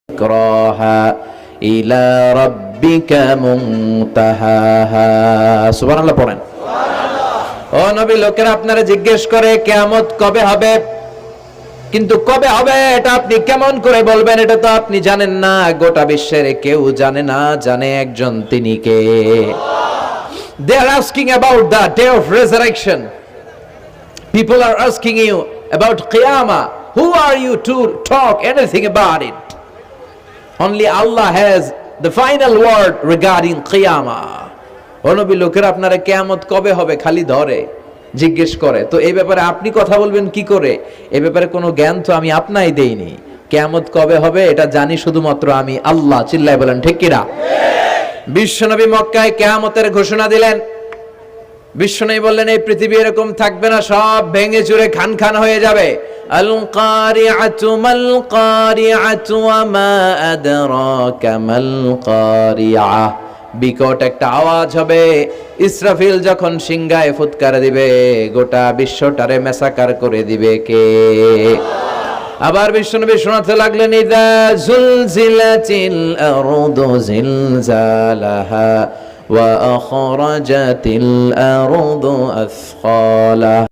ইকরাহা ইলা রাব্বিকা মুনতাহাহা। সুবহানাল্লাহ পড়েন। ও নবী, লোকেরা আপনারা জিজ্ঞেস করে কিয়ামত কবে হবে, কিন্তু কবে হবে এটা আপনি কেমন করে বলবেন? এটা তো আপনি জানেন না, গোটা বিশ্বের কেউ জানে না, জানে একজন, তিনি কে? They are asking about the day of resurrection. People are asking you about Qiyamah. Who are you to talk anything about it? Only Allah has the final word regarding Qiyamah. ও নবী, লোকেরা আপনারা কিয়ামত কবে হবে খালি ধরে জিজ্ঞেস করে, তো এই ব্যাপারে আপনি কথা বলবেন কি করে? এই ব্যাপারে কোনো জ্ঞান তো আমি আপনাই দেইনি। কিয়ামত কবে হবে এটা জানি শুধুমাত্র আমি আল্লাহ। চিল্লায় বলেন ঠিক কিনা? বিশ্বনবী মক্কায় কিয়ামতের ঘোষণা দিলেন। বিশ্বনবী বললেন এই পৃথিবী এরকম থাকবে না, সব ভেঙে চুরে খান খান হয়ে যাবে। আল কারিআতু মাল কারিআতু ওয়া মা আদরাকা মাল কারিআহ। বিকট একটা আওয়াজ হবে, ইসরাফিল যখন সিংহায় ফুৎকার দিবে, গোটা বিশ্বটারে মেসাকার করে দিবে কে? আবার বিশ্বনবী শোনাতে লাগলেন ইযা জুলজিলাতিল আরদু জিলজালাহা ওয়া আখরাজাতিল আরদু আসকালাহা।